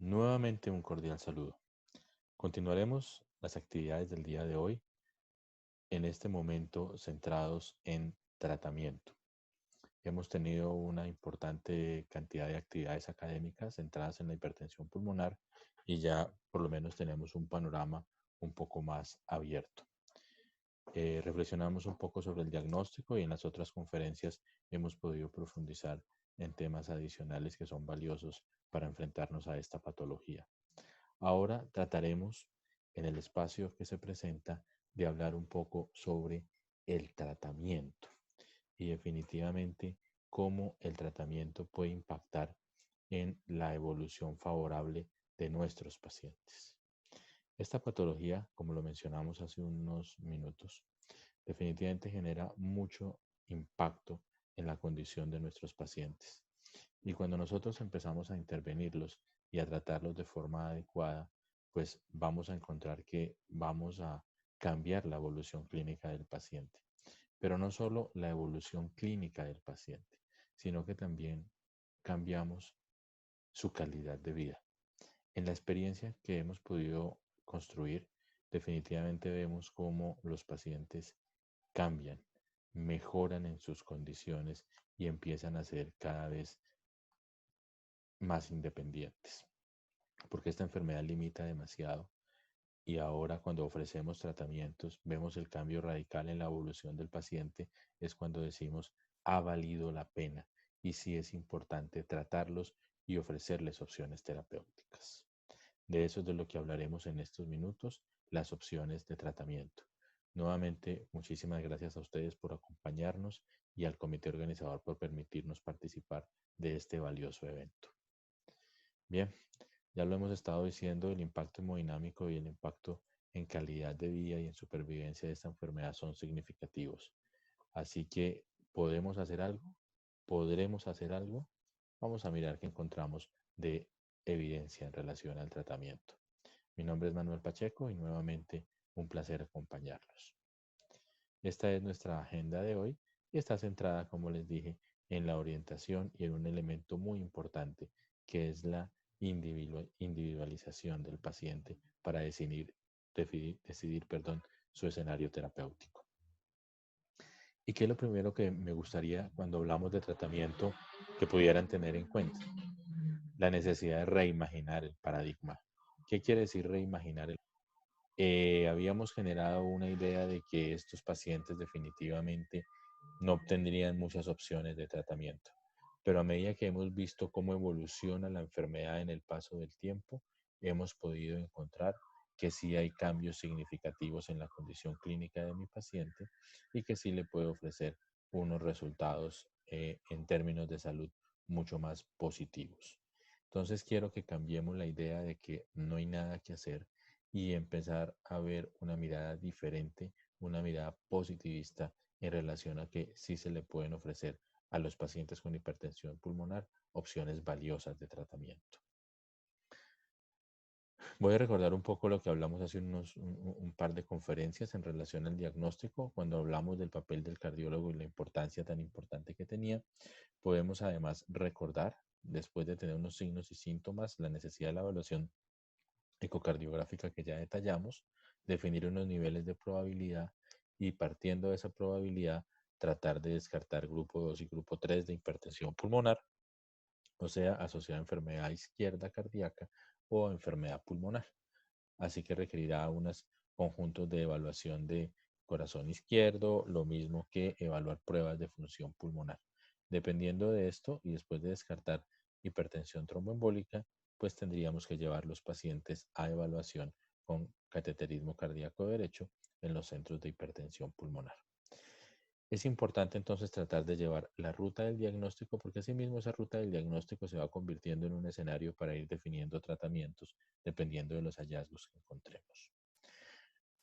Nuevamente un cordial saludo. Continuaremos las actividades del día de hoy, en este momento centrados en tratamiento. Hemos tenido una importante cantidad de actividades académicas centradas en la hipertensión pulmonar y ya por lo menos tenemos un panorama un poco más abierto. Reflexionamos un poco sobre el diagnóstico y en las otras conferencias hemos podido profundizar en temas adicionales que son valiosos para enfrentarnos a esta patología. Ahora trataremos en el espacio que se presenta de hablar un poco sobre el tratamiento y definitivamente cómo el tratamiento puede impactar en la evolución favorable de nuestros pacientes. Esta patología, como lo mencionamos hace unos minutos, definitivamente genera mucho impacto en la condición de nuestros pacientes. Y cuando nosotros empezamos a intervenirlos y a tratarlos de forma adecuada, pues vamos a encontrar que vamos a cambiar la evolución clínica del paciente. Pero no solo la evolución clínica del paciente, sino que también cambiamos su calidad de vida. En la experiencia que hemos podido construir, definitivamente vemos cómo los pacientes cambian, mejoran en sus condiciones y empiezan a ser cada vez más independientes, porque esta enfermedad limita demasiado y ahora cuando ofrecemos tratamientos vemos el cambio radical en la evolución del paciente, es cuando decimos ha valido la pena y sí es importante tratarlos y ofrecerles opciones terapéuticas. De eso es de lo que hablaremos en estos minutos, las opciones de tratamiento. Nuevamente, muchísimas gracias a ustedes por acompañarnos y al comité organizador por permitirnos participar de este valioso evento. Bien, ya lo hemos estado diciendo, el impacto hemodinámico y el impacto en calidad de vida y en supervivencia de esta enfermedad son significativos. Así que, ¿podemos hacer algo? ¿Podremos hacer algo? Vamos a mirar qué encontramos de evidencia en relación al tratamiento. Mi nombre es Manuel Pacheco y nuevamente un placer acompañarlos. Esta es nuestra agenda de hoy y está centrada, como les dije, en la orientación y en un elemento muy importante que es la individualización del paciente para decidir su escenario terapéutico. ¿Y qué es lo primero que me gustaría cuando hablamos de tratamiento que pudieran tener en cuenta? La necesidad de reimaginar el paradigma. ¿Qué quiere decir reimaginar el habíamos generado una idea de que estos pacientes definitivamente no obtendrían muchas opciones de tratamiento. Pero a medida que hemos visto cómo evoluciona la enfermedad en el paso del tiempo, hemos podido encontrar que sí hay cambios significativos en la condición clínica de mi paciente y que sí le puedo ofrecer unos resultados en términos de salud mucho más positivos. Entonces quiero que cambiemos la idea de que no hay nada que hacer y empezar a ver una mirada diferente, una mirada positivista en relación a que sí se le pueden ofrecer a los pacientes con hipertensión pulmonar opciones valiosas de tratamiento. Voy a recordar un poco lo que hablamos hace un par de conferencias en relación al diagnóstico, cuando hablamos del papel del cardiólogo y la importancia tan importante que tenía. Podemos además recordar, después de tener unos signos y síntomas, la necesidad de la evaluación ecocardiográfica que ya detallamos, definir unos niveles de probabilidad y partiendo de esa probabilidad tratar de descartar grupo 2 y grupo 3 de hipertensión pulmonar, o sea, asociada a enfermedad izquierda cardíaca o enfermedad pulmonar. Así que requerirá unos conjuntos de evaluación de corazón izquierdo, lo mismo que evaluar pruebas de función pulmonar. Dependiendo de esto y después de descartar hipertensión tromboembólica, pues tendríamos que llevar los pacientes a evaluación con cateterismo cardíaco derecho en los centros de hipertensión pulmonar. Es importante entonces tratar de llevar la ruta del diagnóstico porque asimismo esa ruta del diagnóstico se va convirtiendo en un escenario para ir definiendo tratamientos dependiendo de los hallazgos que encontremos.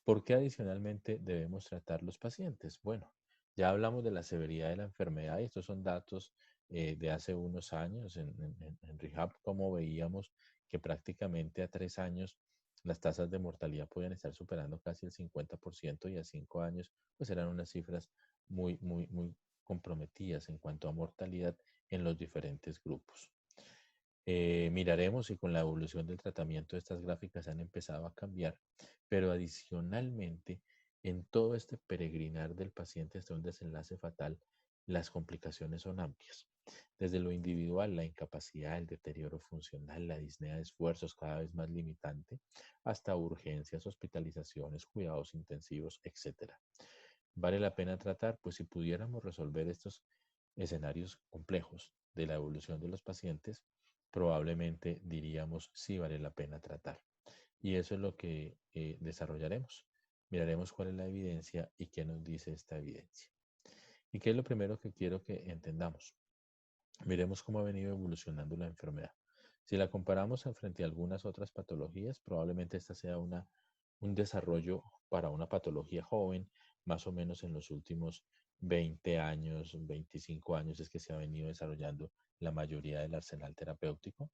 ¿Por qué adicionalmente debemos tratar los pacientes? Bueno, ya hablamos de la severidad de la enfermedad y estos son datos de hace unos años en Rehab, como veíamos que prácticamente a 3 años las tasas de mortalidad podían estar superando casi el 50% y a 5 años pues eran unas cifras muy comprometidas en cuanto a mortalidad en los diferentes grupos. Miraremos si con la evolución del tratamiento estas gráficas han empezado a cambiar, pero adicionalmente, en todo este peregrinar del paciente hasta un desenlace fatal, las complicaciones son amplias. Desde lo individual, la incapacidad, el deterioro funcional, la disnea de esfuerzos cada vez más limitante, hasta urgencias, hospitalizaciones, cuidados intensivos, etcétera. ¿Vale la pena tratar? Pues si pudiéramos resolver estos escenarios complejos de la evolución de los pacientes, probablemente diríamos si vale la pena tratar. Y eso es lo que desarrollaremos. Miraremos cuál es la evidencia y qué nos dice esta evidencia. ¿Y qué es lo primero que quiero que entendamos? Miremos cómo ha venido evolucionando la enfermedad. Si la comparamos frente a algunas otras patologías, probablemente esta sea un desarrollo para una patología joven, más o menos en los últimos 20 años, 25 años es que se ha venido desarrollando la mayoría del arsenal terapéutico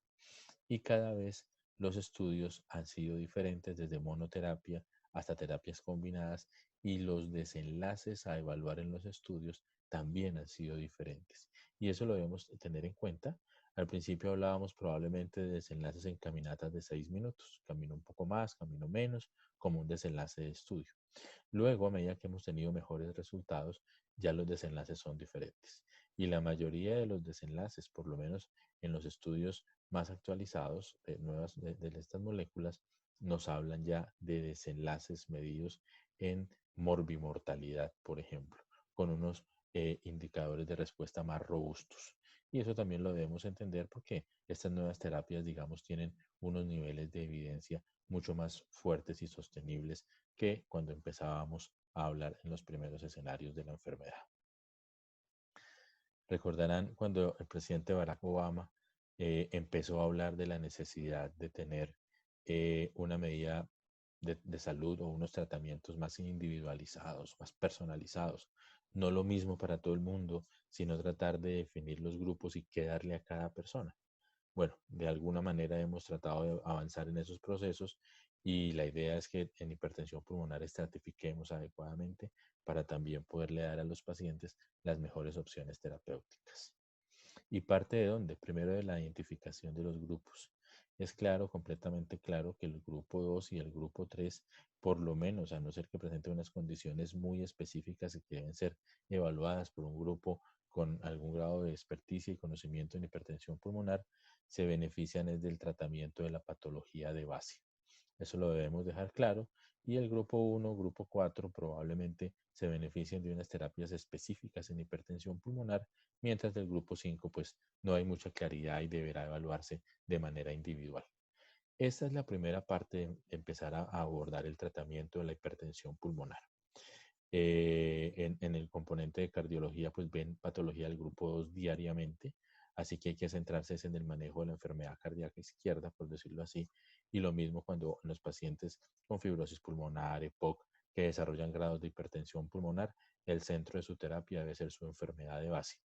y cada vez los estudios han sido diferentes desde monoterapia hasta terapias combinadas y los desenlaces a evaluar en los estudios también han sido diferentes. Y eso lo debemos tener en cuenta. Al principio hablábamos probablemente de desenlaces en caminatas de 6 minutos, camino un poco más, camino menos, como un desenlace de estudio. Luego, a medida que hemos tenido mejores resultados, ya los desenlaces son diferentes. Y la mayoría de los desenlaces, por lo menos en los estudios más actualizados de estas moléculas, nos hablan ya de desenlaces medidos en morbimortalidad, por ejemplo, con unos indicadores de respuesta más robustos. Y eso también lo debemos entender porque estas nuevas terapias, digamos, tienen unos niveles de evidencia mucho más fuertes y sostenibles que cuando empezábamos a hablar en los primeros escenarios de la enfermedad. Recordarán cuando el presidente Barack Obama empezó a hablar de la necesidad de tener una medida de salud o unos tratamientos más individualizados, más personalizados. No lo mismo para todo el mundo, sino tratar de definir los grupos y qué darle a cada persona. Bueno, de alguna manera hemos tratado de avanzar en esos procesos y la idea es que en hipertensión pulmonar estratifiquemos adecuadamente para también poderle dar a los pacientes las mejores opciones terapéuticas. ¿Y parte de dónde? Primero de la identificación de los grupos. Es claro, completamente claro, que el grupo 2 y el grupo 3, por lo menos, a no ser que presenten unas condiciones muy específicas y que deben ser evaluadas por un grupo con algún grado de experticia y conocimiento en hipertensión pulmonar, se benefician es del tratamiento de la patología de base. Eso lo debemos dejar claro. Y el grupo 1, grupo 4 probablemente se beneficien de unas terapias específicas en hipertensión pulmonar, mientras del grupo 5 pues no hay mucha claridad y deberá evaluarse de manera individual. Esta es la primera parte de empezar a abordar el tratamiento de la hipertensión pulmonar. En el componente de cardiología, pues ven patología del grupo 2 diariamente, así que hay que centrarse en el manejo de la enfermedad cardíaca izquierda, por decirlo así, y lo mismo cuando en los pacientes con fibrosis pulmonar, EPOC, que desarrollan grados de hipertensión pulmonar, el centro de su terapia debe ser su enfermedad de base.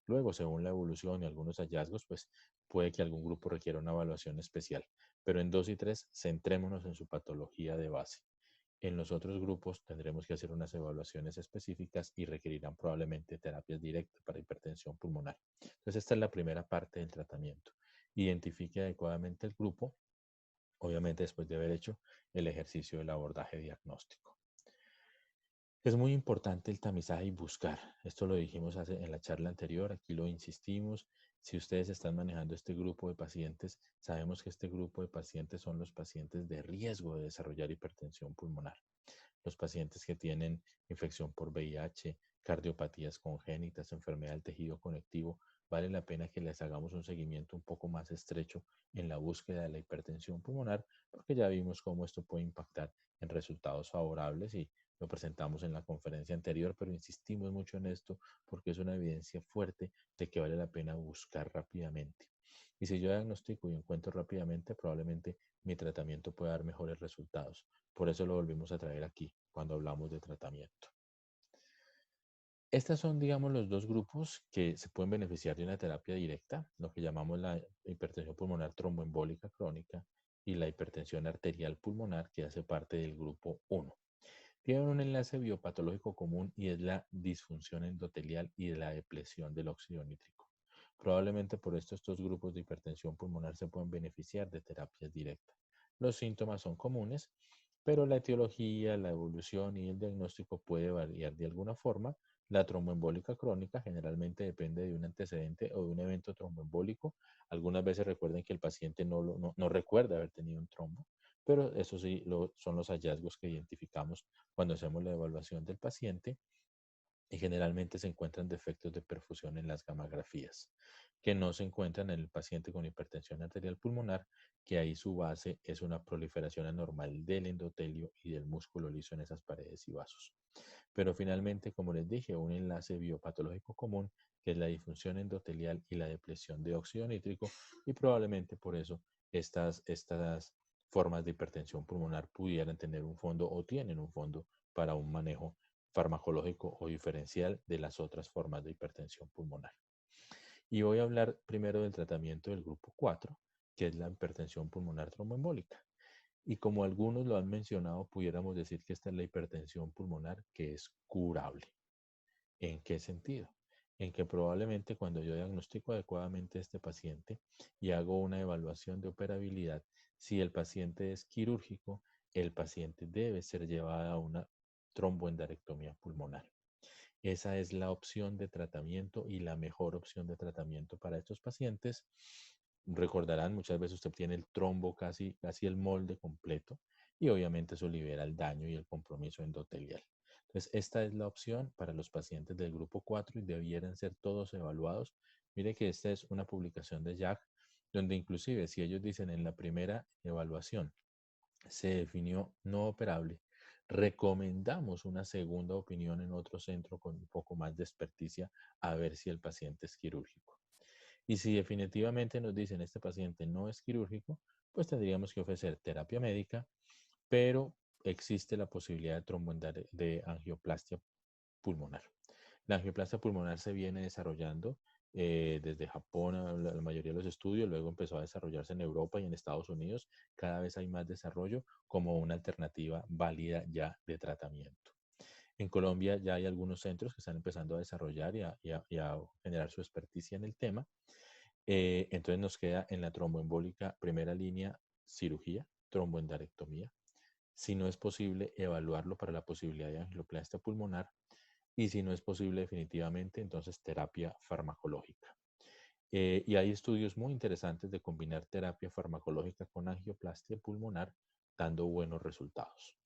Luego, según la evolución y algunos hallazgos, pues puede que algún grupo requiera una evaluación especial, pero en 2 y 3 centrémonos en su patología de base. En los otros grupos tendremos que hacer unas evaluaciones específicas y requerirán probablemente terapias directas para hipertensión pulmonar. Entonces, esta es la primera parte del tratamiento. Identifique adecuadamente el grupo, obviamente después de haber hecho el ejercicio del abordaje diagnóstico. Es muy importante el tamizaje y buscar. Esto lo dijimos en la charla anterior, aquí lo insistimos. Si ustedes están manejando este grupo de pacientes, sabemos que este grupo de pacientes son los pacientes de riesgo de desarrollar hipertensión pulmonar. Los pacientes que tienen infección por VIH, cardiopatías congénitas, enfermedad del tejido conectivo, vale la pena que les hagamos un seguimiento un poco más estrecho en la búsqueda de la hipertensión pulmonar, porque ya vimos cómo esto puede impactar en resultados favorables y lo presentamos en la conferencia anterior, pero insistimos mucho en esto porque es una evidencia fuerte de que vale la pena buscar rápidamente. Y si yo diagnostico y encuentro rápidamente, probablemente mi tratamiento pueda dar mejores resultados. Por eso lo volvimos a traer aquí cuando hablamos de tratamiento. Estas son, digamos, los dos grupos que se pueden beneficiar de una terapia directa, lo que llamamos la hipertensión pulmonar tromboembólica crónica y la hipertensión arterial pulmonar, que hace parte del grupo 1. Tienen un enlace biopatológico común y es la disfunción endotelial y la depresión del óxido nítrico. Probablemente por esto estos grupos de hipertensión pulmonar se pueden beneficiar de terapias directas. Los síntomas son comunes, pero la etiología, la evolución y el diagnóstico puede variar de alguna forma. La tromboembólica crónica generalmente depende de un antecedente o de un evento tromboembólico. Algunas veces recuerden que el paciente no recuerda haber tenido un trombo, pero eso sí son los hallazgos que identificamos cuando hacemos la evaluación del paciente y generalmente se encuentran defectos de perfusión en las gamografías, que no se encuentran en el paciente con hipertensión arterial pulmonar, que ahí su base es una proliferación anormal del endotelio y del músculo liso en esas paredes y vasos. Pero finalmente, como les dije, un enlace biopatológico común, que es la disfunción endotelial y la depresión de óxido nítrico, y probablemente por eso estas formas de hipertensión pulmonar pudieran tener un fondo o tienen un fondo para un manejo farmacológico o diferencial de las otras formas de hipertensión pulmonar. Y voy a hablar primero del tratamiento del grupo 4, que es la hipertensión pulmonar tromboembólica. Y como algunos lo han mencionado, pudiéramos decir que esta es la hipertensión pulmonar que es curable. ¿En qué sentido? En que probablemente cuando yo diagnostico adecuadamente a este paciente y hago una evaluación de operabilidad, si el paciente es quirúrgico, el paciente debe ser llevado a una tromboendarectomía pulmonar. Esa es la opción de tratamiento y la mejor opción de tratamiento para estos pacientes. Recordarán, muchas veces usted tiene el trombo casi el molde completo y obviamente eso libera el daño y el compromiso endotelial. Entonces, esta es la opción para los pacientes del grupo 4 y debieran ser todos evaluados. Mire que esta es una publicación de Jack, donde inclusive si ellos dicen en la primera evaluación se definió no operable, recomendamos una segunda opinión en otro centro con un poco más de experticia a ver si el paciente es quirúrgico. Y si definitivamente nos dicen este paciente no es quirúrgico, pues tendríamos que ofrecer terapia médica, pero existe la posibilidad de angioplastia pulmonar. La angioplastia pulmonar se viene desarrollando desde Japón, la mayoría de los estudios, luego empezó a desarrollarse en Europa y en Estados Unidos. Cada vez hay más desarrollo como una alternativa válida ya de tratamiento. En Colombia ya hay algunos centros que están empezando a desarrollar y a generar su experticia en el tema. Entonces nos queda en la tromboembólica primera línea cirugía, tromboendarectomía. Si no es posible, evaluarlo para la posibilidad de angioplastia pulmonar y si no es posible definitivamente, entonces terapia farmacológica. Y hay estudios muy interesantes de combinar terapia farmacológica con angioplastia pulmonar, dando buenos resultados.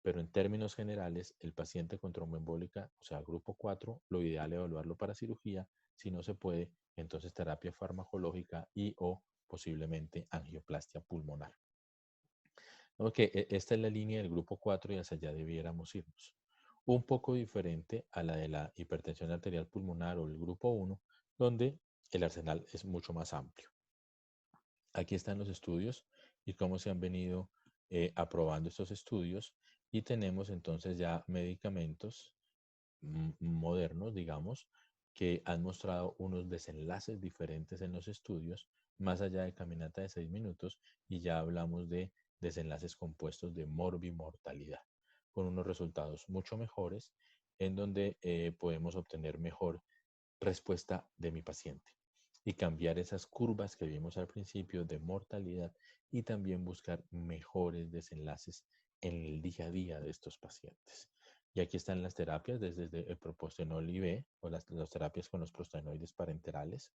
Pero en términos generales, el paciente con tromboembólica, o sea, grupo 4, lo ideal es evaluarlo para cirugía. Si no se puede, entonces terapia farmacológica y o posiblemente angioplastia pulmonar. Ok, esta es la línea del grupo 4 y hacia allá debiéramos irnos. Un poco diferente a la de la hipertensión arterial pulmonar o el grupo 1, donde el arsenal es mucho más amplio. Aquí están los estudios y cómo se han venido aprobando estos estudios y tenemos entonces ya medicamentos modernos, digamos, que han mostrado unos desenlaces diferentes en los estudios, más allá de caminata de 6 minutos, y ya hablamos de desenlaces compuestos de morbimortalidad, con unos resultados mucho mejores, en donde podemos obtener mejor respuesta de mi paciente y cambiar esas curvas que vimos al principio de mortalidad y también buscar mejores desenlaces en el día a día de estos pacientes. Y aquí están las terapias, desde el propostenol IV o las terapias con los prostanoides parenterales.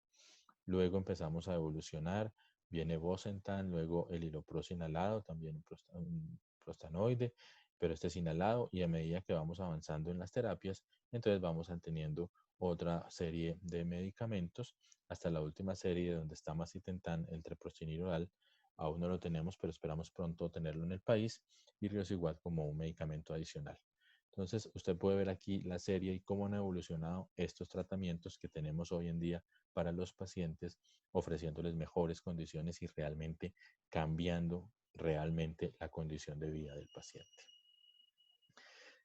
Luego empezamos a evolucionar, viene Bosentan, luego el hilopros inhalado, también un prostanoide, pero este es inhalado y a medida que vamos avanzando en las terapias, entonces vamos teniendo otra serie de medicamentos hasta la última serie donde está macitentan, el treprostinil oral. Aún no lo tenemos, pero esperamos pronto tenerlo en el país y es igual como un medicamento adicional. Entonces, usted puede ver aquí la serie y cómo han evolucionado estos tratamientos que tenemos hoy en día para los pacientes, ofreciéndoles mejores condiciones y realmente cambiando realmente la condición de vida del paciente.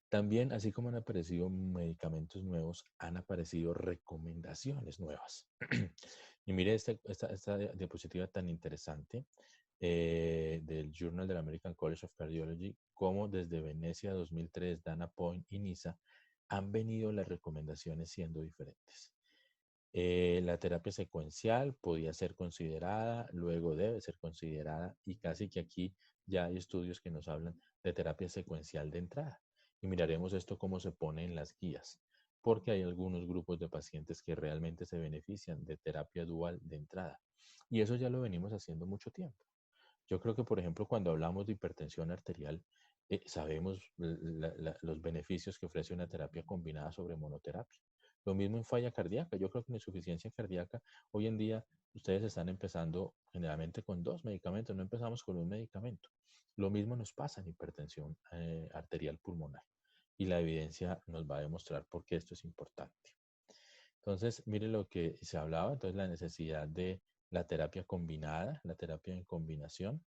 También, así como han aparecido medicamentos nuevos, han aparecido recomendaciones nuevas. Y mire esta diapositiva tan interesante del Journal del American College of Cardiology, cómo desde Venecia 2003, Dana Point y NISA han venido las recomendaciones siendo diferentes. La terapia secuencial podía ser considerada, luego debe ser considerada y casi que aquí ya hay estudios que nos hablan de terapia secuencial de entrada. Y miraremos esto cómo se pone en las guías, porque hay algunos grupos de pacientes que realmente se benefician de terapia dual de entrada. Y eso ya lo venimos haciendo mucho tiempo. Yo creo que, por ejemplo, cuando hablamos de hipertensión arterial, sabemos los beneficios que ofrece una terapia combinada sobre monoterapia. Lo mismo en falla cardíaca. Yo creo que en insuficiencia cardíaca, hoy en día, ustedes están empezando generalmente con dos medicamentos, no empezamos con un medicamento. Lo mismo nos pasa en hipertensión arterial pulmonar. Y la evidencia nos va a demostrar por qué esto es importante. Entonces, mire lo que se hablaba, entonces la necesidad de la terapia combinada, la terapia en combinación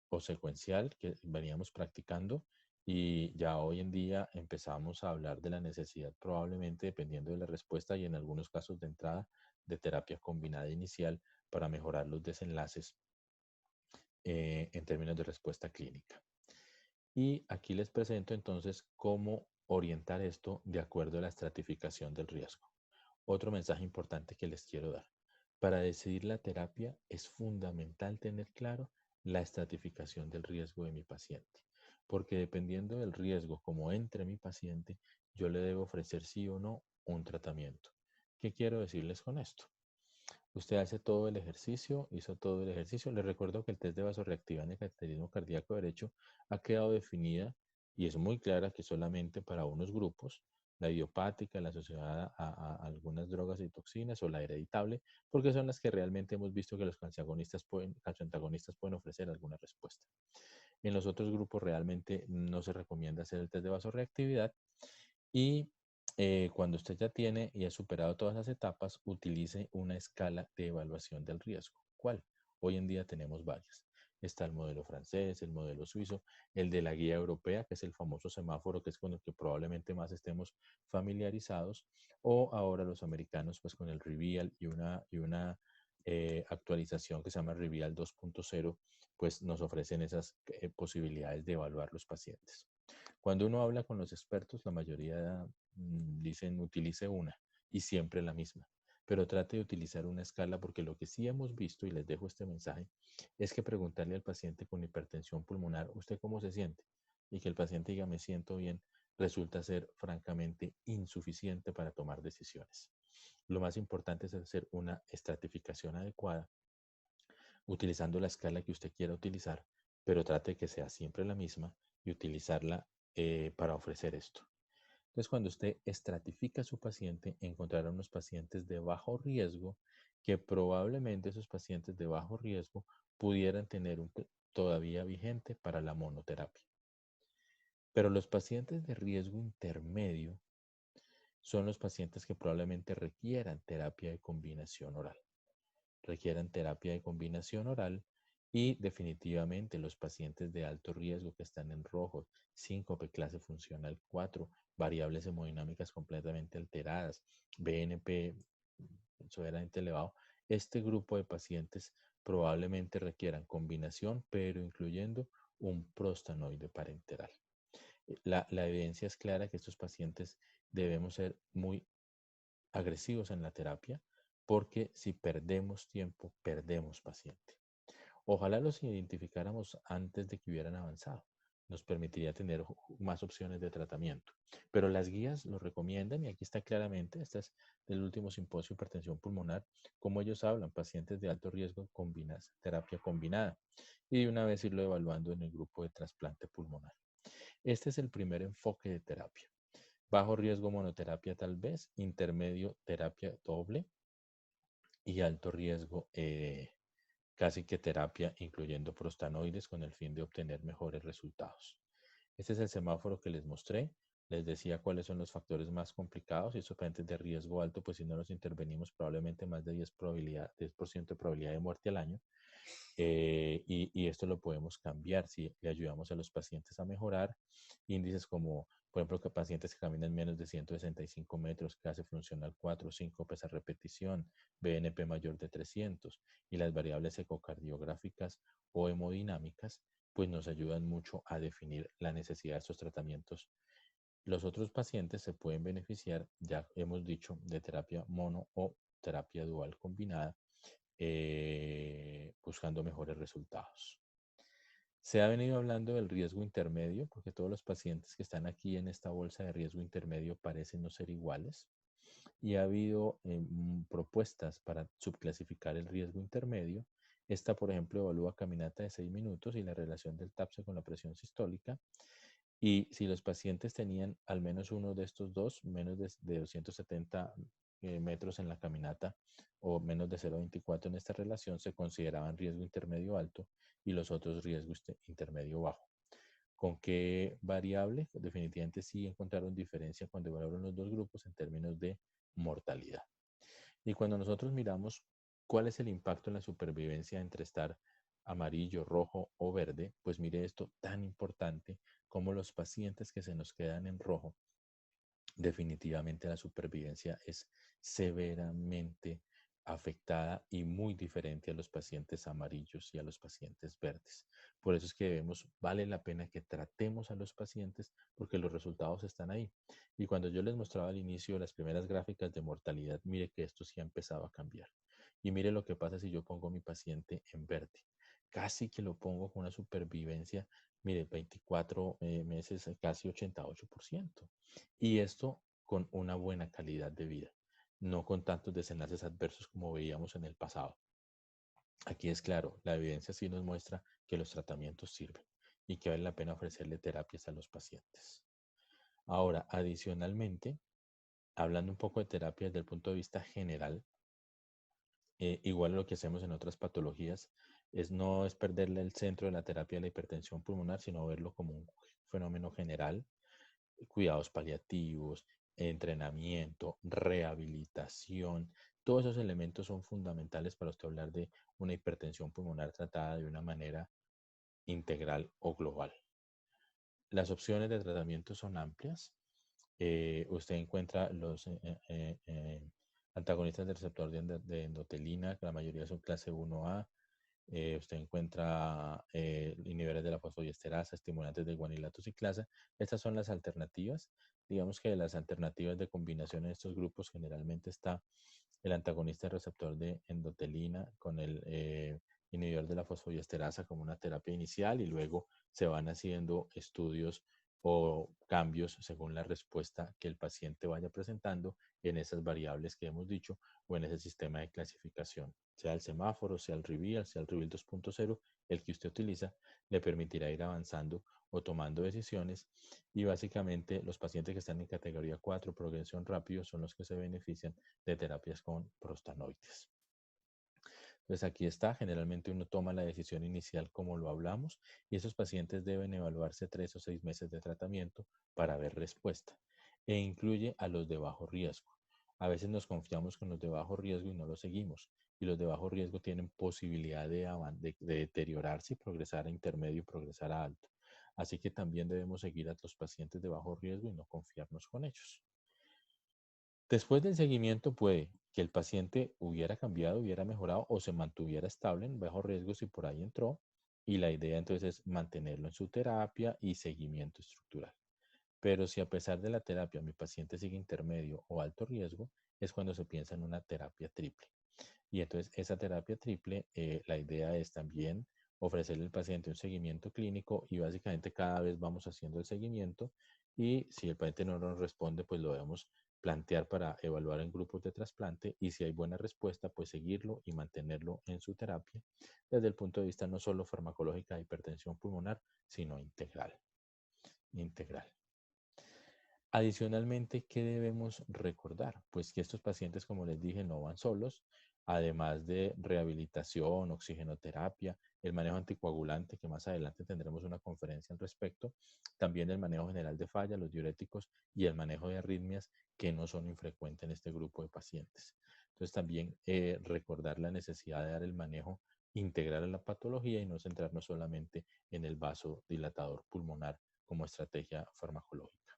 o secuencial que veníamos practicando y ya hoy en día empezamos a hablar de la necesidad probablemente dependiendo de la respuesta y en algunos casos de entrada de terapia combinada inicial para mejorar los desenlaces en términos de respuesta clínica. Y aquí les presento entonces cómo orientar esto de acuerdo a la estratificación del riesgo. Otro mensaje importante que les quiero dar. Para decidir la terapia es fundamental tener claro la estratificación del riesgo de mi paciente, porque dependiendo del riesgo como entre mi paciente, yo le debo ofrecer sí o no un tratamiento. ¿Qué quiero decirles con esto? Usted hace todo el ejercicio, hizo todo el ejercicio. Les recuerdo que el test de vasorreactividad en el cateterismo cardíaco derecho ha quedado definida y es muy clara que solamente para unos grupos, la idiopática, la asociada a algunas drogas y toxinas o la hereditable, porque son las que realmente hemos visto que los calcioantagonistas pueden ofrecer alguna respuesta. En los otros grupos realmente no se recomienda hacer el test de vasorreactividad y cuando usted ya tiene y ha superado todas las etapas, utilice una escala de evaluación del riesgo. ¿Cuál? Hoy en día tenemos varias. Está el modelo francés, el modelo suizo, el de la guía europea, que es el famoso semáforo, que es con el que probablemente más estemos familiarizados, o ahora los americanos, pues con el Reveal y una actualización que se llama Reveal 2.0, pues nos ofrecen esas posibilidades de evaluar los pacientes. Cuando uno habla con los expertos, la mayoría dicen utilice una y siempre la misma. Pero trate de utilizar una escala porque lo que sí hemos visto, y les dejo este mensaje, es que preguntarle al paciente con hipertensión pulmonar, ¿usted cómo se siente? Y que el paciente diga, me siento bien, resulta ser francamente insuficiente para tomar decisiones. Lo más importante es hacer una estratificación adecuada utilizando la escala que usted quiera utilizar, pero trate de que sea siempre la misma y utilizarla para ofrecer esto. Entonces, cuando usted estratifica a su paciente, encontrará unos pacientes de bajo riesgo que probablemente esos pacientes de bajo riesgo pudieran tener un todavía vigente para la monoterapia. Pero los pacientes de riesgo intermedio son los pacientes que probablemente requieran terapia de combinación oral. Requieran terapia de combinación oral y definitivamente los pacientes de alto riesgo que están en rojo, síncope clase funcional 4, variables hemodinámicas completamente alteradas, BNP severamente elevado, este grupo de pacientes probablemente requieran combinación, pero incluyendo un prostanoide parenteral. La evidencia es clara que estos pacientes debemos ser muy agresivos en la terapia porque si perdemos tiempo, perdemos paciente. Ojalá los identificáramos antes de que hubieran avanzado. Nos permitiría tener más opciones de tratamiento. Pero las guías lo recomiendan y aquí está claramente, este es del último simposio de hipertensión pulmonar, como ellos hablan, pacientes de alto riesgo, terapia combinada. Y de una vez irlo evaluando en el grupo de trasplante pulmonar. Este es el primer enfoque de terapia. Bajo riesgo monoterapia tal vez, intermedio terapia doble y alto riesgo casi que terapia incluyendo prostanoides con el fin de obtener mejores resultados. Este es el semáforo que les mostré. Les decía cuáles son los factores más complicados y esos pacientes de riesgo alto, pues si no los intervenimos probablemente más de 10% de probabilidad de muerte al año. Y esto lo podemos cambiar si le ayudamos a los pacientes a mejorar. Índices como, por ejemplo, que pacientes que caminan menos de 165 metros, clase funcional 4, 5 a repetición, BNP mayor de 300 y las variables ecocardiográficas o hemodinámicas, pues nos ayudan mucho a definir la necesidad de estos tratamientos. Los otros pacientes se pueden beneficiar, ya hemos dicho, de terapia mono o terapia dual combinada, buscando mejores resultados. Se ha venido hablando del riesgo intermedio, porque todos los pacientes que están aquí en esta bolsa de riesgo intermedio parecen no ser iguales. Y ha habido propuestas para subclasificar el riesgo intermedio. Esta, por ejemplo, evalúa caminata de 6 minutos y la relación del TAPSE con la presión sistólica. Y si los pacientes tenían al menos uno de estos dos, menos de 270 metros en la caminata o menos de 0,24 en esta relación, se consideraban riesgo intermedio alto y los otros riesgo intermedio bajo. ¿Con qué variable? Definitivamente sí encontraron diferencia cuando evaluaron los dos grupos en términos de mortalidad. Y cuando nosotros miramos cuál es el impacto en la supervivencia entre estar amarillo, rojo o verde, pues mire esto tan importante como los pacientes que se nos quedan en rojo, definitivamente la supervivencia es severamente afectada y muy diferente a los pacientes amarillos y a los pacientes verdes. Por eso es que vale la pena que tratemos a los pacientes porque los resultados están ahí. Y cuando yo les mostraba al inicio las primeras gráficas de mortalidad, mire que esto sí ha empezado a cambiar. Y mire lo que pasa si yo pongo a mi paciente en verde. Casi que lo pongo con una supervivencia, mire, 24 meses, casi 88%. Y esto con una buena calidad de vida, no con tantos desenlaces adversos como veíamos en el pasado. Aquí es claro, la evidencia sí nos muestra que los tratamientos sirven y que vale la pena ofrecerle terapias a los pacientes. Ahora, adicionalmente, hablando un poco de terapia desde el punto de vista general, igual a lo que hacemos en otras patologías, no es perderle el centro de la terapia de la hipertensión pulmonar, sino verlo como un fenómeno general, cuidados paliativos, entrenamiento, rehabilitación. Todos esos elementos son fundamentales para usted hablar de una hipertensión pulmonar tratada de una manera integral o global. Las opciones de tratamiento son amplias. Usted encuentra los antagonistas del receptor de endotelina, que la mayoría son clase 1A. Usted encuentra inhibidores de la fosfodiesterasa, estimulantes de guanilato ciclasa. Estas son las alternativas. Digamos que de las alternativas de combinación en estos grupos generalmente está el antagonista del receptor de endotelina con el inhibidor de la fosfodiesterasa como una terapia inicial y luego se van haciendo estudios o cambios según la respuesta que el paciente vaya presentando en esas variables que hemos dicho o en ese sistema de clasificación, sea el semáforo, sea el REVEAL, sea el REVEAL 2.0, el que usted utiliza, le permitirá ir avanzando o tomando decisiones y básicamente los pacientes que están en categoría 4, progresión rápido, son los que se benefician de terapias con prostanoides. Entonces aquí está, generalmente uno toma la decisión inicial como lo hablamos y esos pacientes deben evaluarse 3 o 6 meses de tratamiento para ver respuesta e incluye a los de bajo riesgo. A veces nos confiamos con los de bajo riesgo y no los seguimos y los de bajo riesgo tienen posibilidad de deteriorarse y progresar a intermedio y progresar a alto. Así que también debemos seguir a los pacientes de bajo riesgo y no confiarnos con ellos. Después del seguimiento puede que el paciente hubiera cambiado, hubiera mejorado o se mantuviera estable en bajo riesgo si por ahí entró. Y la idea entonces es mantenerlo en su terapia y seguimiento estructural. Pero si a pesar de la terapia mi paciente sigue intermedio o alto riesgo, es cuando se piensa en una terapia triple. Y entonces esa terapia triple, la idea es también ofrecerle al paciente un seguimiento clínico y básicamente cada vez vamos haciendo el seguimiento y si el paciente no nos responde, pues lo debemos plantear para evaluar en grupos de trasplante y si hay buena respuesta, pues seguirlo y mantenerlo en su terapia desde el punto de vista no solo farmacológica de hipertensión pulmonar, sino integral. Integral. Adicionalmente, ¿qué debemos recordar? Pues que estos pacientes, como les dije, no van solos, además de rehabilitación, oxigenoterapia, el manejo anticoagulante, que más adelante tendremos una conferencia al respecto, también el manejo general de falla, los diuréticos y el manejo de arritmias, que no son infrecuentes en este grupo de pacientes. Entonces, también recordar la necesidad de dar el manejo integral a la patología y no centrarnos solamente en el vasodilatador pulmonar como estrategia farmacológica.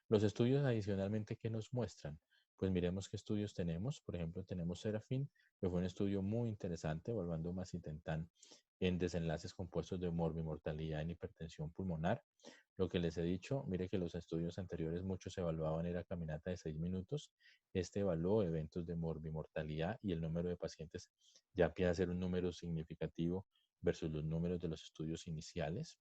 Los estudios adicionalmente que nos muestran, Pues miremos qué estudios tenemos. Por ejemplo, tenemos Serafin, que fue un estudio muy interesante, evaluando macitentan en desenlaces compuestos de morbimortalidad en hipertensión pulmonar. Lo que les he dicho, mire que los estudios anteriores muchos evaluaban era caminata de 6 minutos. Este evaluó eventos de morbimortalidad y el número de pacientes ya empieza a ser un número significativo versus los números de los estudios iniciales.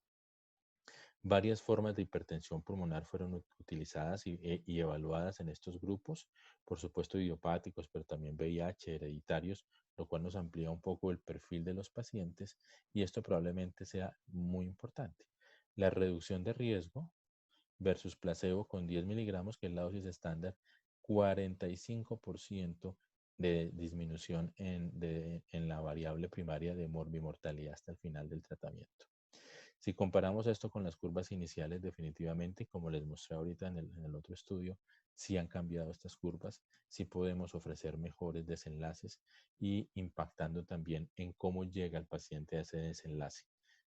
Varias formas de hipertensión pulmonar fueron utilizadas y evaluadas en estos grupos, por supuesto idiopáticos, pero también VIH, hereditarios, lo cual nos amplía un poco el perfil de los pacientes y esto probablemente sea muy importante. La reducción de riesgo versus placebo con 10 miligramos, que es la dosis estándar, 45% de disminución en la variable primaria de morbimortalidad hasta el final del tratamiento. Si comparamos esto con las curvas iniciales, definitivamente, como les mostré ahorita en el otro estudio, sí han cambiado estas curvas, sí podemos ofrecer mejores desenlaces y impactando también en cómo llega el paciente a ese desenlace,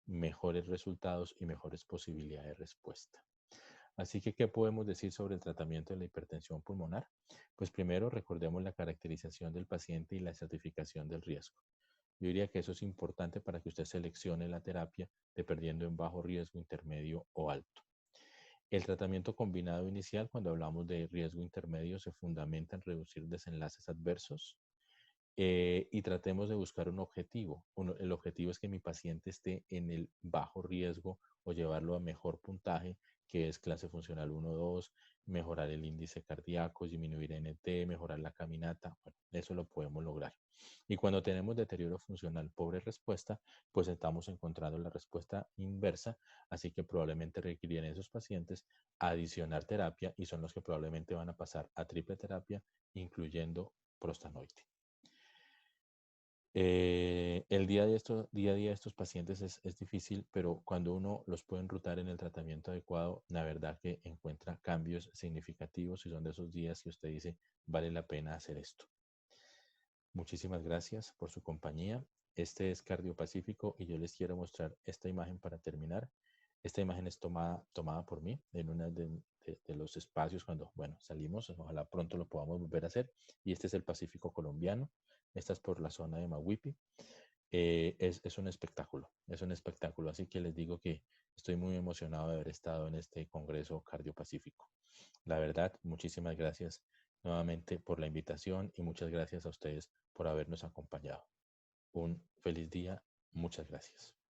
mejores resultados y mejores posibilidades de respuesta. Así que, ¿qué podemos decir sobre el tratamiento de la hipertensión pulmonar? Pues primero, recordemos la caracterización del paciente y la estratificación del riesgo. Yo diría que eso es importante para que usted seleccione la terapia dependiendo en bajo riesgo, intermedio o alto. El tratamiento combinado inicial, cuando hablamos de riesgo intermedio, se fundamenta en reducir desenlaces adversos, y tratemos de buscar un objetivo. El objetivo es que mi paciente esté en el bajo riesgo o llevarlo a mejor puntaje, que es clase funcional 1-2, mejorar el índice cardíaco, disminuir NT, mejorar la caminata. Bueno, eso lo podemos lograr. Y cuando tenemos deterioro funcional, pobre respuesta, pues estamos encontrando la respuesta inversa, así que probablemente requerirán esos pacientes adicionar terapia y son los que probablemente van a pasar a triple terapia, incluyendo prostanoide. El día a día de estos pacientes es difícil, pero cuando uno los puede enrutar en el tratamiento adecuado, la verdad que encuentra cambios significativos y son de esos días que usted dice, vale la pena hacer esto. Muchísimas gracias por su compañía. Este es Cardio Pacífico y yo les quiero mostrar esta imagen para terminar. Esta imagen es tomada por mí en uno de los espacios cuando, bueno, salimos. Ojalá pronto lo podamos volver a hacer. Y este es el Pacífico colombiano. Esta es por la zona de Maguipi. Es un espectáculo, es un espectáculo. Así que les digo que estoy muy emocionado de haber estado en este Congreso Cardio Pacífico. La verdad, muchísimas gracias nuevamente por la invitación y muchas gracias a ustedes por habernos acompañado. Un feliz día. Muchas gracias.